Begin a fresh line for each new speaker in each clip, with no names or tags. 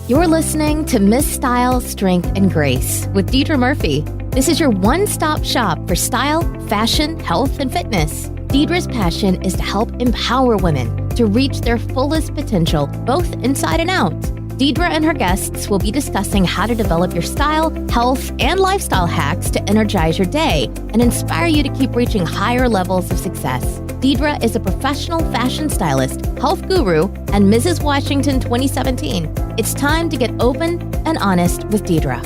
You're listening to Miss Style, Strength, and Grace with Deidra Murphy. This is your one-stop shop for style, fashion, health, and fitness. Deidra's passion is to help empower women to reach their fullest potential, both inside and out. Deidra and her guests will be discussing how to develop your style, health, and lifestyle hacks to energize your day and inspire you to keep reaching higher levels of success. Deidra is a professional fashion stylist, health guru, and Mrs. Washington 2017. It's time to get open and honest with Deidra.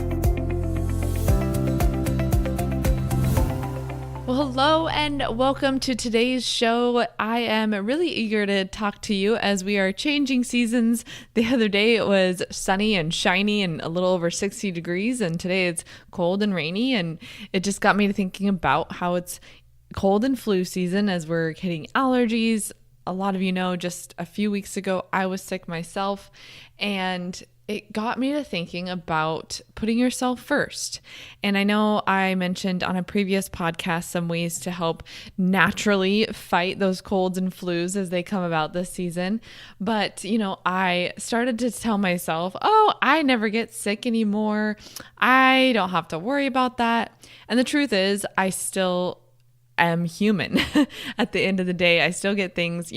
Well, hello and welcome to today's show. I am really eager to talk to you as we are changing seasons. The other day it was sunny and shiny and a little over 60 degrees, and today it's cold and rainy, and it just got me to thinking about how it's cold and flu season as we're hitting allergies. A lot of you know, just a few weeks ago, I was sick myself, and it got me to thinking about putting yourself first. And I know I mentioned on a previous podcast some ways to help naturally fight those colds and flus as they come about this season. But, I started to tell myself, I never get sick anymore. I don't have to worry about that. And the truth is, I still am human. At the end of the day, I still get things,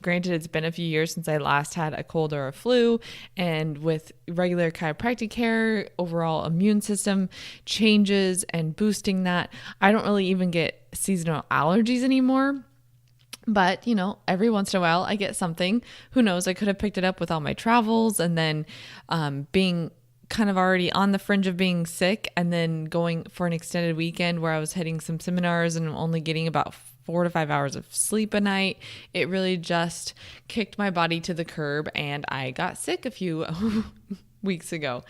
granted it's been a few years since I last had a cold or a flu, and with regular chiropractic care, overall immune system changes and boosting that, I don't really even get seasonal allergies anymore. But, every once in a while I get something. Who knows? I could have picked it up with all my travels and then being kind of already on the fringe of being sick and then going for an extended weekend where I was hitting some seminars and only getting about 4 to 5 hours of sleep a night. It really just kicked my body to the curb, and I got sick a few weeks ago.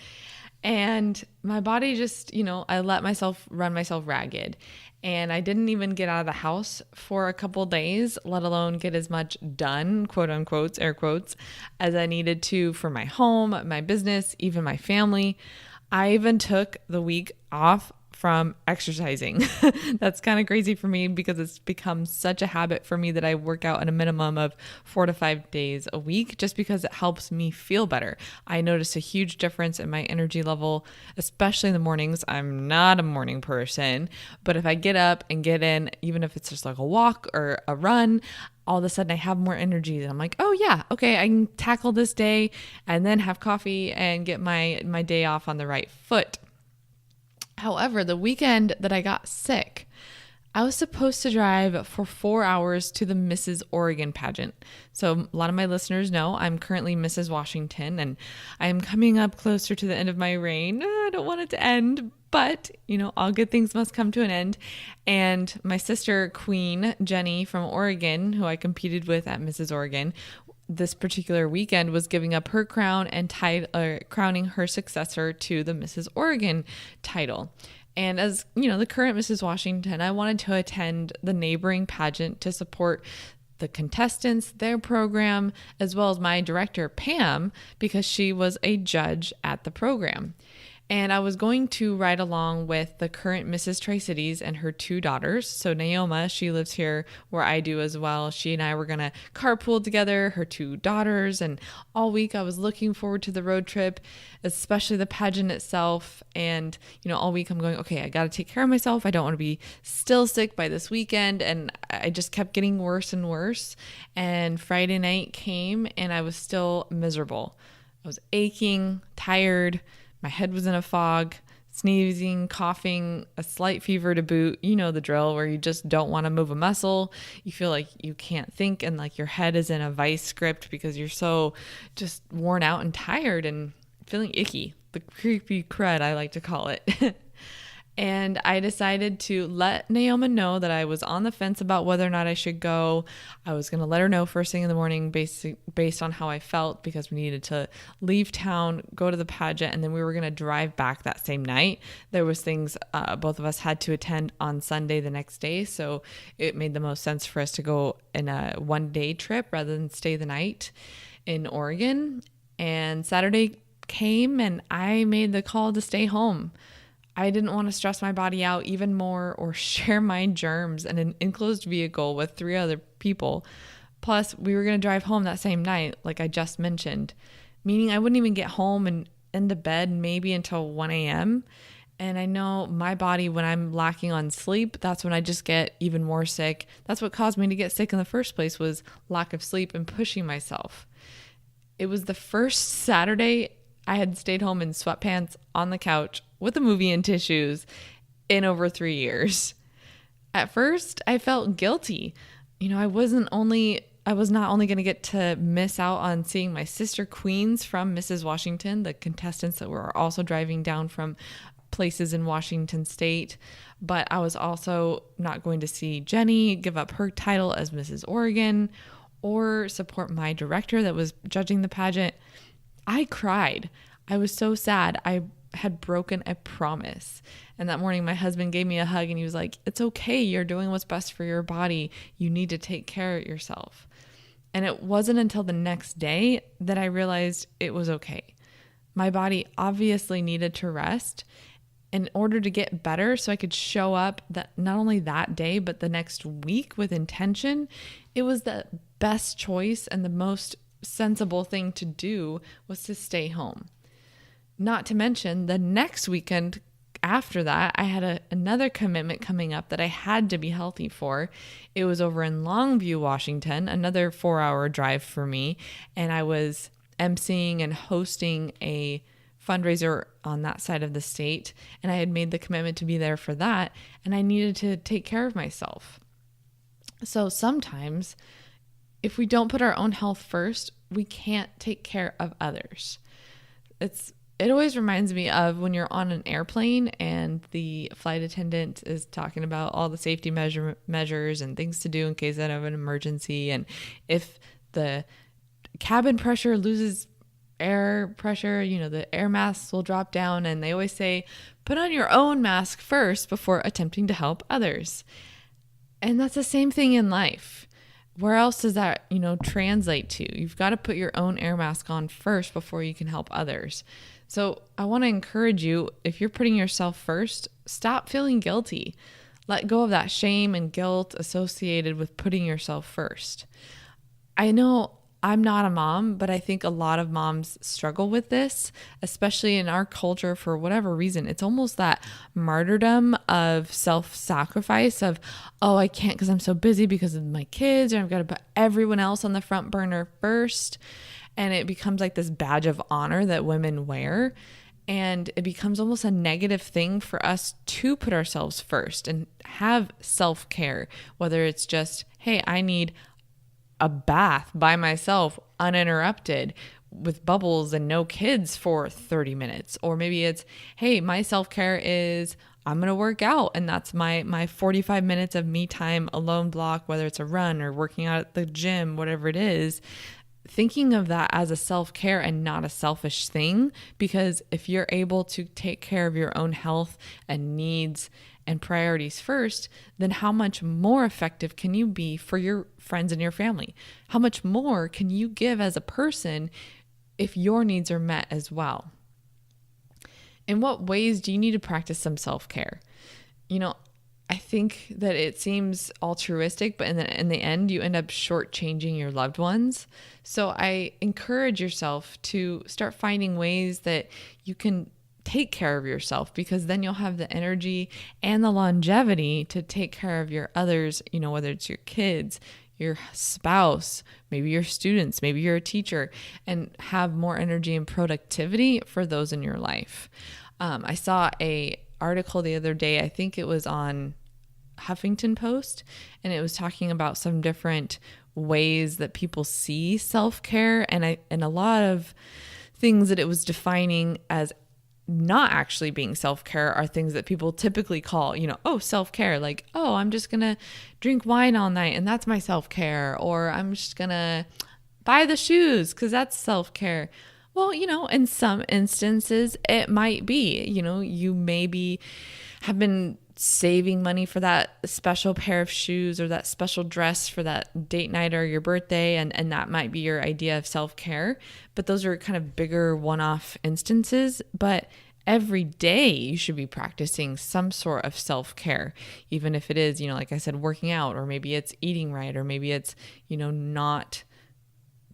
And my body just, I let myself run myself ragged. And I didn't even get out of the house for a couple days, let alone get as much done, quote unquote, air quotes, as I needed to for my home, my business, even my family. I even took the week off from exercising. That's kind of crazy for me because it's become such a habit for me that I work out at a minimum of 4 to 5 days a week just because it helps me feel better. I notice a huge difference in my energy level, especially in the mornings. I'm not a morning person, but if I get up and get in, even if it's just like a walk or a run, all of a sudden I have more energy and I'm like, oh yeah, okay, I can tackle this day and then have coffee and get my day off on the right foot. However, the weekend that I got sick, I was supposed to drive for 4 hours to the Mrs. Oregon pageant. So a lot of my listeners know I'm currently Mrs. Washington, and I am coming up closer to the end of my reign. I don't want it to end, but all good things must come to an end. And my sister, Queen Jenny from Oregon, who I competed with at Mrs. Oregon, this particular weekend was giving up her crown and crowning her successor to the Mrs. Oregon title. And as the current Mrs. Washington, I wanted to attend the neighboring pageant to support the contestants, their program, as well as my director, Pam, because she was a judge at the program. And I was going to ride along with the current Mrs. Tri-Cities and her 2 daughters. So Naoma, she lives here where I do as well. She and I were going to carpool together, her 2 daughters. And all week I was looking forward to the road trip, especially the pageant itself. And, all week I'm going, okay, I got to take care of myself. I don't want to be still sick by this weekend. And I just kept getting worse and worse. And Friday night came and I was still miserable. I was aching, tired. My head was in a fog, sneezing, coughing, a slight fever to boot. You know the drill where you just don't want to move a muscle. You feel like you can't think and like your head is in a vice script because you're so just worn out and tired and feeling icky. The creepy crud, I like to call it. And I decided to let Naoma know that I was on the fence about whether or not I should go. I was going to let her know first thing in the morning based on how I felt because we needed to leave town, go to the pageant, and then we were going to drive back that same night. There was things both of us had to attend on Sunday the next day, so it made the most sense for us to go in a one-day trip rather than stay the night in Oregon. And Saturday came and I made the call to stay home. I didn't want to stress my body out even more or share my germs in an enclosed vehicle with 3 other people. Plus, we were going to drive home that same night, like I just mentioned, meaning I wouldn't even get home and into bed maybe until 1 a.m. And I know my body, when I'm lacking on sleep, that's when I just get even more sick. That's what caused me to get sick in the first place, was lack of sleep and pushing myself. It was the first Saturday I had stayed home in sweatpants on the couch with a movie and tissues in over 3 years. At first, I felt guilty. I was not only going to get to miss out on seeing my sister queens from Mrs. Washington, the contestants that were also driving down from places in Washington state, but I was also not going to see Jenny give up her title as Mrs. Oregon or support my director that was judging the pageant. I cried. I was so sad. I had broken a promise. And that morning, my husband gave me a hug and he was like, "It's okay. You're doing what's best for your body. You need to take care of yourself." And it wasn't until the next day that I realized it was okay. My body obviously needed to rest in order to get better, so I could show up that not only that day, but the next week with intention. It was the best choice, and the most sensible thing to do was to stay home. Not to mention, the next weekend after that, I had another commitment coming up that I had to be healthy for. It was over in Longview, Washington, another 4-hour drive for me. And I was emceeing and hosting a fundraiser on that side of the state. And I had made the commitment to be there for that. And I needed to take care of myself. So sometimes, if we don't put our own health first, we can't take care of others. It always reminds me of when you're on an airplane and the flight attendant is talking about all the safety measures and things to do in case of an emergency. And if the cabin pressure loses air pressure, the air masks will drop down. And they always say, put on your own mask first before attempting to help others. And that's the same thing in life. Where else does that, translate to? You've got to put your own air mask on first before you can help others. So I want to encourage you, if you're putting yourself first, stop feeling guilty. Let go of that shame and guilt associated with putting yourself first. I know I'm not a mom, but I think a lot of moms struggle with this, especially in our culture for whatever reason. It's almost that martyrdom of self-sacrifice of, oh, I can't because I'm so busy because of my kids, or I've got to put everyone else on the front burner first. And it becomes like this badge of honor that women wear. And it becomes almost a negative thing for us to put ourselves first and have self-care, whether it's just, hey, I need a bath by myself, uninterrupted, with bubbles and no kids for 30 minutes. Or maybe it's, hey, my self-care is I'm going to work out, and that's my 45 minutes of me time alone block, whether it's a run or working out at the gym, whatever it is. Thinking of that as a self-care and not a selfish thing, because if you're able to take care of your own health and needs and priorities first, then how much more effective can you be for your friends and your family? How much more can you give as a person if your needs are met as well? In what ways do you need to practice some self-care? I think that it seems altruistic, but in the end, you end up shortchanging your loved ones. So I encourage yourself to start finding ways that you can take care of yourself, because then you'll have the energy and the longevity to take care of your others, whether it's your kids, your spouse, maybe your students, maybe you're a teacher, and have more energy and productivity for those in your life. I saw a article the other day, I think it was on Huffington Post, and it was talking about some different ways that people see self-care, and a lot of things that it was defining as not actually being self-care are things that people typically call, self-care, like, oh, I'm just gonna drink wine all night and that's my self-care, or I'm just gonna buy the shoes because that's self-care. Well, in some instances it might be, you maybe have been saving money for that special pair of shoes or that special dress for that date night or your birthday, and that might be your idea of self-care. But those are kind of bigger one-off instances. But every day you should be practicing some sort of self-care, even if it is, like I said, working out, or maybe it's eating right, or maybe it's, not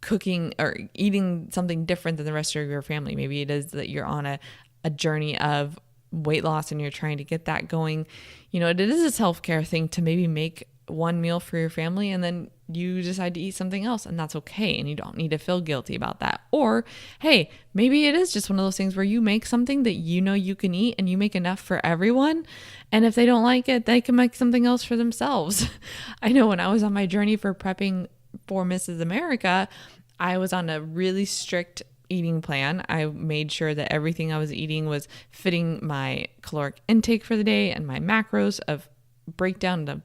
cooking or eating something different than the rest of your family. Maybe it is that you're on a journey of weight loss and you're trying to get that going. It is a self-care thing to maybe make one meal for your family and then you decide to eat something else, and that's okay. And you don't need to feel guilty about that. Or, hey, maybe it is just one of those things where you make something that you can eat and you make enough for everyone. And if they don't like it, they can make something else for themselves. I know when I was on my journey for prepping for Mrs. America, I was on a really strict eating plan. I made sure that everything I was eating was fitting my caloric intake for the day and my macros of breakdown of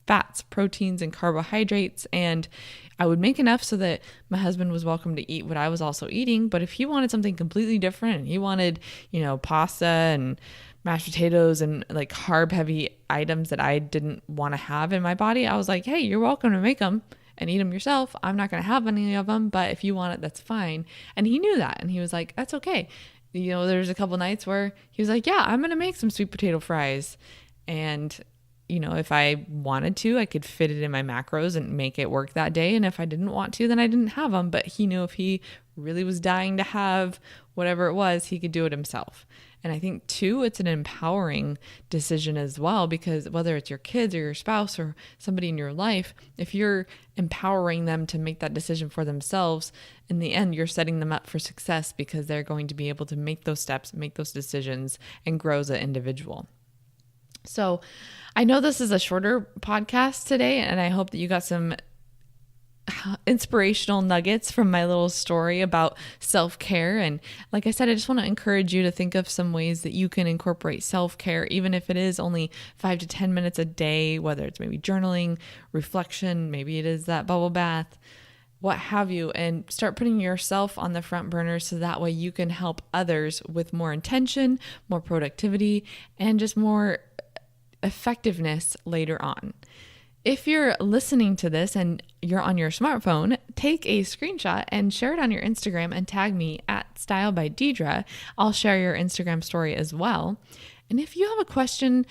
fats, proteins, and carbohydrates. And I would make enough so that my husband was welcome to eat what I was also eating. But if he wanted something completely different and he wanted, pasta and mashed potatoes and like carb heavy items that I didn't want to have in my body, I was like, hey, you're welcome to make them and eat them yourself. I'm not going to have any of them, but if you want it, that's fine. And he knew that. And he was like, that's okay. There's a couple nights where he was like, yeah, I'm going to make some sweet potato fries. And if I wanted to, I could fit it in my macros and make it work that day. And if I didn't want to, then I didn't have them. But he knew if he really was dying to have whatever it was, he could do it himself. And I think too, it's an empowering decision as well, because whether it's your kids or your spouse or somebody in your life, if you're empowering them to make that decision for themselves, in the end, you're setting them up for success because they're going to be able to make those steps, make those decisions, and grow as an individual. So I know this is a shorter podcast today, and I hope that you got some inspirational nuggets from my little story about self-care. And like I said, I just want to encourage you to think of some ways that you can incorporate self-care, even if it is only 5 to 10 minutes a day, whether it's maybe journaling, reflection, maybe it is that bubble bath, what have you, and start putting yourself on the front burner so that way you can help others with more intention, more productivity, and just more effectiveness later on. If you're listening to this and you're on your smartphone, take a screenshot and share it on your Instagram and tag me at Style by Deidra. I'll share your Instagram story as well. And if you have a question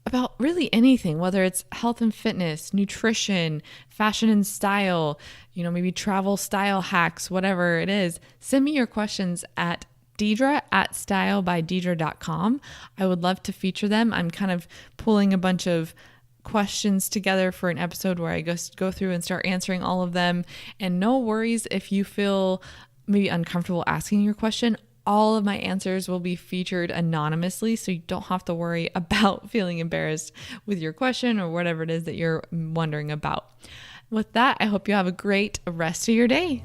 about really anything, whether it's health and fitness, nutrition, fashion and style, maybe travel style hacks, whatever it is, send me your questions at Deidra at stylebydeidra.com. I would love to feature them. I'm kind of pulling a bunch of questions together for an episode where I go through and start answering all of them. And no worries if you feel maybe uncomfortable asking your question. All of my answers will be featured anonymously, so you don't have to worry about feeling embarrassed with your question or whatever it is that you're wondering about. With that, I hope you have a great rest of your day.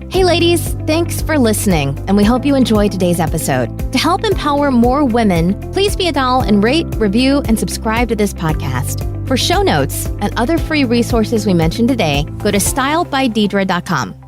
Hey ladies, thanks for listening, and we hope you enjoyed today's episode. To help empower more women, please be a doll and rate, review, and subscribe to this podcast. For show notes and other free resources we mentioned today, go to stylebydeidra.com.